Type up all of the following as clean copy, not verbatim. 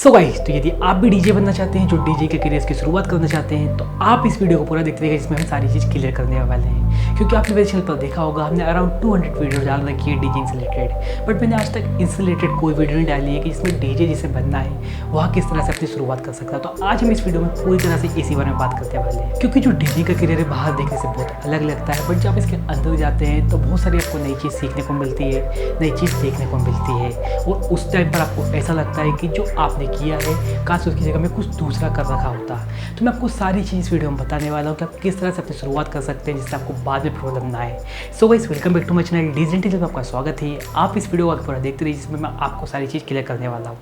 So guys, तो यदि आप भी डीजे बनना चाहते हैं, जो डीजे के करियर की शुरुआत करना चाहते हैं, तो आप इस वीडियो को पूरा देखते रहिएगा, जिसमें हम सारी चीज़ क्लियर करने वाले हैं। क्योंकि आपने मेरे चैनल पर देखा होगा, हमने अराउंड 200 वीडियो डाल रखी है डीजे से रिलेटेड, बट मैंने आज तक इससे रिलेटेड कोई वीडियो नहीं डाली है कि जिसमें डीजे जिसे बनना है वह किस तरह से अपनी शुरुआत कर सकता है। तो आज हम इस वीडियो में पूरी तरह से इसी बारे में बात करने वाले हैं। क्योंकि जो डीजे का करियर है बाहर देखने से बहुत अलग लगता है, बट जब इसके अंदर जाते हैं तो बहुत सारी आपको नई चीज़ सीखने को मिलती है, नई चीज़ देखने को मिलती है, और उस टाइम पर आपको ऐसा लगता है कि जो आपने किया है काश उसकी जगह में कुछ दूसरा कर रखा होता। तो मैं आपको सारी चीज़ वीडियो में बताने वाला हूँ कि आप किस तरह से अपनी शुरुआत कर सकते हैं जिससे आपको बाद में प्रॉब्लम ना आए। So guys, welcome back to my channel DJ intelligence में आपका स्वागत है। आप इस वीडियो को पूरा देखते रहिए, जिसमें मैं आपको सारी चीज़ क्लियर करने वाला हूँ।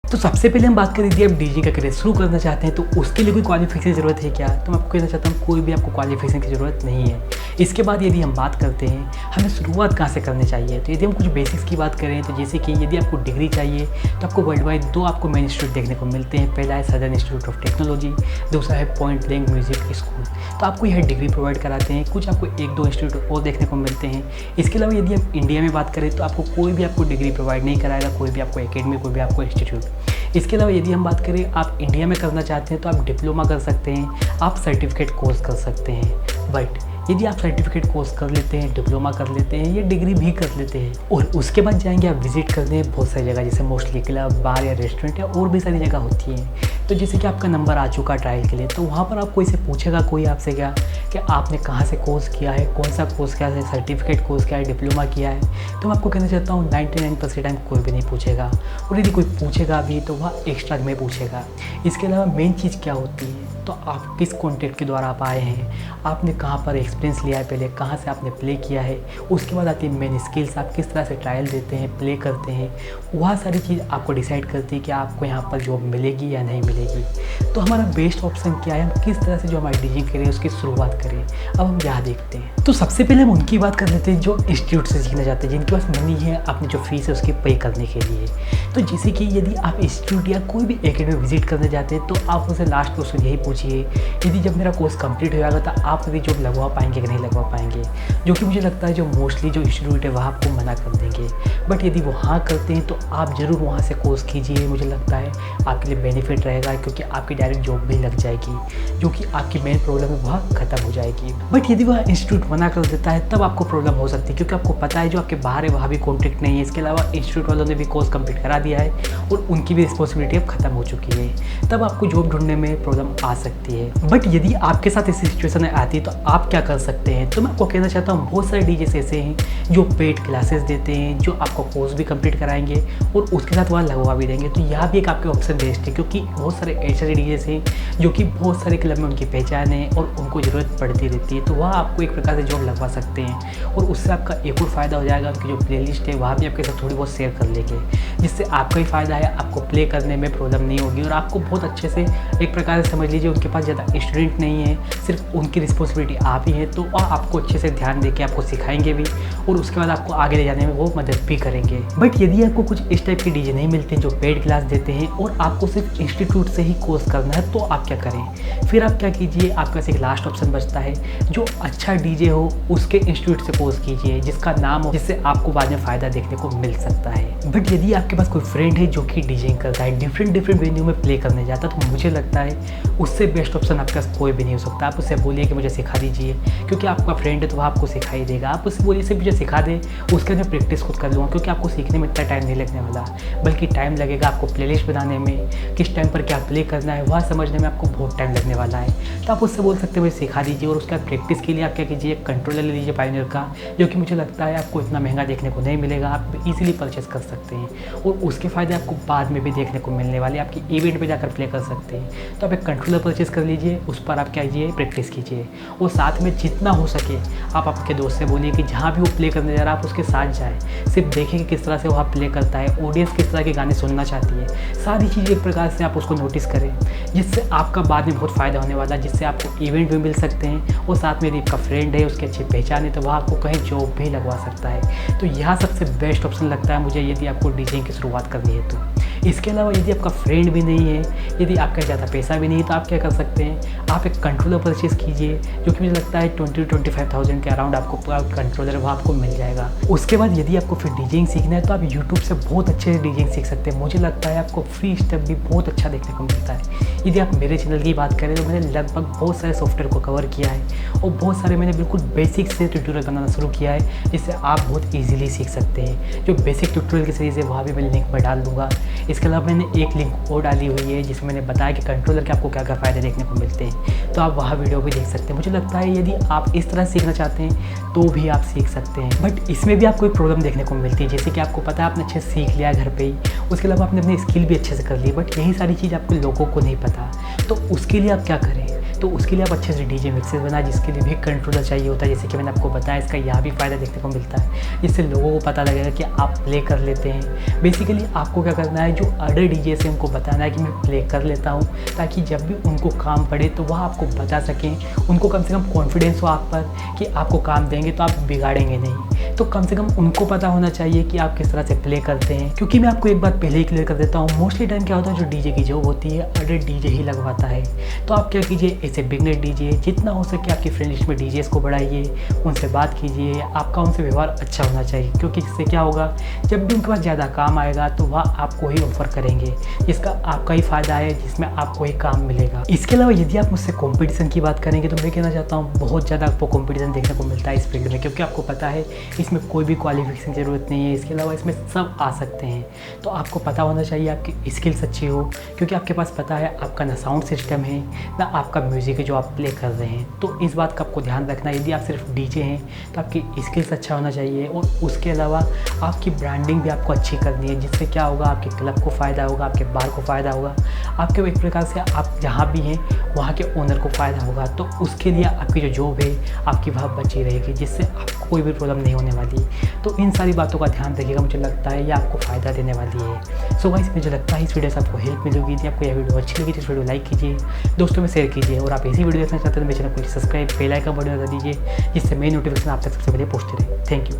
तो सबसे पहले हम बात करें, यदि आप डीजे का करियर शुरू करना चाहते हैं तो उसके लिए कोई क्वालिफिकेशन की ज़रूरत है क्या? तो मैं आपको कहना चाहता हूँ कोई भी आपको क्वालिफिकेशन की ज़रूरत नहीं है। इसके बाद यदि हम बात करते हैं हमें शुरुआत कहाँ से करनी चाहिए, तो यदि हम कुछ बेसिक्स की बात करें तो जैसे कि यदि आपको डिग्री चाहिए तो आपको वर्ल्ड वाइड दो आपको मेन इंस्टीट्यूट देखने को मिलते हैं। पहला है सदर्न इंस्टीट्यूट ऑफ टेक्नोलॉजी, दूसरा है पॉइंट ब्लैंक म्यूजिक स्कूल। तो आपको यह डिग्री प्रोवाइड कराते हैं। कुछ आपको एक दो इंस्टीट्यूट और देखने को मिलते हैं। इसके अलावा यदि आप इंडिया में बात करें तो आपको कोई भी आपको डिग्री प्रोवाइड नहीं कराएगा, कोई भी आपको एकेडमी, कोई भी आपको इंस्टीट्यूट। इसके अलावा यदि हम बात करें आप इंडिया में करना चाहते हैं तो आप डिप्लोमा कर सकते हैं, आप सर्टिफिकेट कोर्स कर सकते हैं। बट यदि आप सर्टिफिकेट कोर्स कर लेते हैं, डिप्लोमा कर लेते हैं या डिग्री भी कर लेते हैं और उसके बाद जाएंगे आप विजिट करने बहुत सारी जगह, जैसे मोस्टली क्लब, बार या रेस्टोरेंट या और भी सारी जगह होती हैं। तो जैसे कि आपका नंबर आ चुका ट्रायल के लिए, तो वहाँ पर आपको इसे पूछेगा कोई आपसे क्या कि आपने कहाँ से कोर्स किया है, कौन सा कोर्स किया है, सर्टिफिकेट कोर्स किया है, डिप्लोमा किया है। तो मैं आपको कहना चाहता हूँ 99% टाइम कोई भी नहीं पूछेगा, और यदि कोई पूछेगा भी तो वह एक्स्ट्रा में पूछेगा। इसके अलावा मेन चीज़ क्या होती है, तो आप किस कॉन्टेक्ट के द्वारा आप आए हैं, आपने कहाँ पर एक्सपीरियंस लिया है, पहले कहाँ से आपने प्ले किया है, उसके बाद आती है मेन स्किल्स, आप किस तरह से ट्रायल देते हैं, प्ले करते हैं। वह सारी चीज़ आपको डिसाइड करती है कि आपको यहाँ पर जॉब मिलेगी या नहीं मिलेगी। तो हमारा बेस्ट ऑप्शन क्या है, हम किस तरह से जो हमारी डीजे करियर उसकी शुरुआत करें। अब हम यहाँ देखते हैं, तो सबसे पहले हम उनकी बात कर लेते हैं जो इंस्टीट्यूट से सीखना चाहते हैं, जिनके पास मनी है अपनी जो फीस है उसकी पे करने के लिए। तो जैसे कि यदि आप इंस्टीट्यूट या कोई भी एकेडमी विजिट करने जाते हैं तो आप उसे लास्ट क्वेश्चन यही पूछिए, यदि जब मेरा कोर्स कंप्लीट हो जाएगा तो आप मेरी जॉब लगवा पाएंगे कि नहीं लगवा पाएंगे। जो कि मुझे लगता है जो मोस्टली जो इंस्टीट्यूट है वहाँ आपको मना कर देंगे, बट यदि वो हाँ करते हैं तो आप ज़रूर वहाँ से कोर्स कीजिए। मुझे लगता है आपके लिए बेनिफिट रहेगा, क्योंकि आपकी डायरेक्ट जॉब भी लग जाएगी, जो कि आपकी मेन प्रॉब्लम है वह खत्म हो जाएगी। बट यदि वह इंस्टीट्यूट मना कर देता है तब आपको प्रॉब्लम हो सकती है, क्योंकि आपको पता है जो आपके बाहर है वहाँ भी कॉन्टेक्ट नहीं है। इसके अलावा इंस्टीट्यूट वालों ने भी कोर्स कंप्लीट करा दिया है और उनकी भी रिस्पॉन्सिबिलिटी अब खत्म हो चुकी है। तब आपको जॉब ढूंढने में प्रॉब्लम आ सकती है। बट यदि आपके साथ ऐसी सिचुएशन आती है तो आप क्या कर सकते हैं, तो मैं आपको कहना चाहता हूँ बहुत सारे डीजे ऐसे हैं जो पेड क्लासेस देते हैं, जो आपको कोर्स भी कंप्लीट कराएंगे और उसके साथ वह लगवा भी देंगे। तो यहाँ भी एक आपके ऑप्शन बेस्ट है, क्योंकि बहुत सारे ऐसे डीजे हैं जो कि बहुत सारे क्लब में उनकी पहचान है और उनको ज़रूरत पड़ती रहती है। तो वह आपको एक प्रकार से जॉब लगवा सकते हैं, और उससे आपका एक और फ़ायदा हो जाएगा, उनकी जो प्लेलिस्ट है वहाँ भी आपके साथ थोड़ी बहुत शेयर कर लेंगे, जिससे आपका ही फ़ायदा है, आपको प्ले करने में प्रॉब्लम नहीं होगी। और आपको बहुत अच्छे से एक प्रकार से समझ लीजिए उनके पास ज़्यादा स्टूडेंट नहीं है, सिर्फ उनकी रिस्पॉन्सिबिलिटी आप ही है। तो वह आपको अच्छे से ध्यान देके आपको सिखाएंगे भी, और उसके बाद आपको आगे ले जाने में वो मदद भी करेंगे। बट यदि आपको कुछ इस टाइप के डीजे नहीं मिलते जो पेड क्लास देते हैं और आपको सिर्फ इंस्टीट्यूट से ही कोर्स करना है, तो आप क्या करें? फिर आप क्या कीजिए, आपके पास एक लास्ट ऑप्शन बचता है, जो अच्छा डीजे हो उसके इंस्टीट्यूट से कोर्स कीजिए, जिसका नाम हो, जिससे आपको बाद में फ़ायदा देखने को मिल सकता है। बट यदि आपके पास कोई फ्रेंड है जो कि डीजेइंग करता है, डिफरेंट वेन्यू में प्ले करने जाता है, तो मुझे लगता है उससे बेस्ट ऑप्शन आपके पास कोई भी नहीं हो सकता। आप उससे बोलिए कि मुझे सिखा दीजिए, क्योंकि आपका फ्रेंड है तो वह आपको सिखा ही देगा। आप उससे बोलिए से मुझे सिखा दे, उसके अंदर प्रैक्टिस खुद कर लूँगा, क्योंकि आपको सीखने में इतना टाइम नहीं लगने वाला, बल्कि टाइम लगेगा आपको प्लेलिस्ट बनाने में, किस टाइम पर क्या प्ले करना है वह समझने में आपको बहुत टाइम लगने वाला है। तो आप उससे बोल सकते हैं मुझे सिखा दीजिए, और उसका प्रैक्टिस के लिए आप क्या कीजिए, कंट्रोलर ले लीजिए पायनियर का, जो कि मुझे लगता है आपको इतना महंगा देखने को नहीं मिलेगा, आप इजीली परचेस कर सकते हैं, और उसके फ़ायदे आपको बाद में भी देखने को मिलने वाले, आपकी इवेंट पे जाकर प्ले कर सकते हैं। तो आप एक कंट्रोलर परचेस कर लीजिए, उस पर आप क्या कीजिए, प्रैक्टिस कीजिए, और साथ में जितना हो सके आप आपके दोस्त से बोलिए कि जहाँ भी वो प्ले करने जा रहा है आप उसके साथ जाएँ, सिर्फ देखें कि किस तरह से वहाँ प्ले करता है, ऑडियंस किस तरह के गाने सुनना चाहती है, सारी चीज़ एक प्रकार से आप उसको नोटिस करें, जिससे आपका बाद में बहुत फ़ायदा होने वाला है, जिससे आपको इवेंट भी मिल सकते हैं, और साथ में यदि आपका फ्रेंड है उसकी अच्छी पहचान है तो वह आपको कहीं जॉब भी लगवा सकता है। तो यह सबसे बेस्ट ऑप्शन लगता है मुझे, यदि आपको डीजेइंग की शुरुआत करनी है तो। इसके अलावा यदि आपका फ्रेंड भी नहीं है, यदि आपका ज़्यादा पैसा भी नहीं है, तो आप क्या क्या कर सकते हैं, आप एक कंट्रोलर परचेज़ कीजिए जो कि मुझे लगता है 20-25,000 के अराउंड आपको कंट्रोलर वो आपको मिल जाएगा। उसके बाद यदि आपको फिर डीजेइंग सीखना है तो आप यूट्यूब से बहुत अच्छे से डीजेइंग सीख सकते हैं। मुझे लगता है आपको फ्री स्टेप भी बहुत अच्छा देखने को मिलता है। यदि आप मेरे चैनल की बात करें तो मैंने लगभग बहुत सारे सॉफ्टवेयर को कवर किया है और बहुत सारे मैंने बिल्कुल बेसिक से ट्यूटोरियल बनाना शुरू किया है जिससे आप बहुत ईजिली सीख सकते हैं। जो बेसिक ट्यूटोरियल की सीरीज़ है वहाँ भी मैं लिंक में डाल दूँगा। इसके अलावा मैंने एक लिंक और डाली हुई है जिसमें मैंने बताया कि कंट्रोलर के आपको क्या क्या फ़ायदे देखने को मिलते हैं, तो आप वहाँ वीडियो भी देख सकते हैं। मुझे लगता है यदि आप इस तरह सीखना चाहते हैं तो भी आप सीख सकते हैं, बट इसमें भी आपको एक प्रॉब्लम देखने को मिलती है। जैसे कि आपको पता है आपने अच्छे से सीख लिया घर पे ही, उसके अलावा आपने अपनी स्किल भी अच्छे से कर ली, बट यही सारी चीज़ आपको लोगों को नहीं पता। तो उसके लिए आप क्या करें, तो उसके लिए आप अच्छे से डीजे मिक्सेस बनाए जिसके लिए भी कंट्रोलर चाहिए होता है। जैसे कि मैंने आपको बताया इसका यहाँ भी फ़ायदा देखने को मिलता है, जिससे लोगों को पता लगेगा कि आप प्ले कर लेते हैं। बेसिकली आपको क्या करना है, जो अदर डीजे से उनको बताना है कि मैं प्ले कर लेता हूँ, ताकि जब भी उनको काम पड़े तो वह आपको बता सकें। उनको कम से कम कॉन्फिडेंस हो आप पर कि आपको काम देंगे तो आप बिगाड़ेंगे नहीं। तो कम से कम उनको पता होना चाहिए कि आप किस तरह से प्ले करते हैं। क्योंकि मैं आपको एक बात पहले ही क्लियर कर देता हूँ, मोस्टली टाइम क्या होता है जो डीजे की जॉब होती है अदर डीजे ही लगवाता है। तो आप क्या कीजिए, ऐसे बिगनर डीजे जितना हो सके आपकी फ्रेंड लिस्ट में डीजेस को बढ़ाइए, उनसे बात कीजिए, आपका उनसे व्यवहार अच्छा होना चाहिए। क्योंकि जिससे क्या होगा, जब भी उनके पास ज़्यादा काम आएगा तो वह आपको ही ऑफर करेंगे, जिसका आपका ही फ़ायदा है, जिसमें आपको ही काम मिलेगा। इसके अलावा यदि आप मुझसे कॉम्पिटिशन की बात करेंगे तो मैं कहना चाहता हूँ बहुत ज़्यादा आपको कॉम्पिटिशन देखने को मिलता है इस फील्ड में, क्योंकि आपको पता है इसमें कोई भी क्वालिफिकेशन की ज़रूरत नहीं है। इसके अलावा इसमें सब आ सकते हैं। तो आपको पता होना चाहिए आपकी स्किल्स अच्छी हो, क्योंकि आपके पास पता है आपका ना साउंड सिस्टम है ना आपका म्यूज़िक है जो आप प्ले कर रहे हैं। तो इस बात का आपको ध्यान रखना है। यदि आप सिर्फ डीजे हैं तो आपकी स्किल्स अच्छा होना चाहिए और उसके अलावा आपकी ब्रांडिंग भी आपको अच्छी करनी है, जिससे क्या होगा, आपके क्लब को फ़ायदा होगा, आपके बार को फ़ायदा होगा, आपके एक प्रकार से आप जहाँ भी हैं वहाँ के ओनर को फ़ायदा होगा। तो उसके लिए आपकी जो जॉब है आपकी वह बची रहेगी, जिससे आपको कोई भी प्रॉब्लम नहीं होने वाली। तो इन सारी बातों का ध्यान रखिएगा, मुझे लगता है ये आपको फ़ायदा देने वाली है। सो गाइस, मुझे लगता है इस वीडियो से आपको हेल्प मिलेगी। यदि आपको यह वीडियो अच्छी लगी तो इस वीडियो लाइक कीजिए, दोस्तों में शेयर कीजिए, और आप ऐसी वीडियो देखना चाहते हैं तो मेरे चैनल को सब्सक्राइब, बेल आइकन बटन दबा दीजिए, जिससे मेरी नोटिफिकेशन आप तक सबसे पहले पहुंचते रहे। Thank you.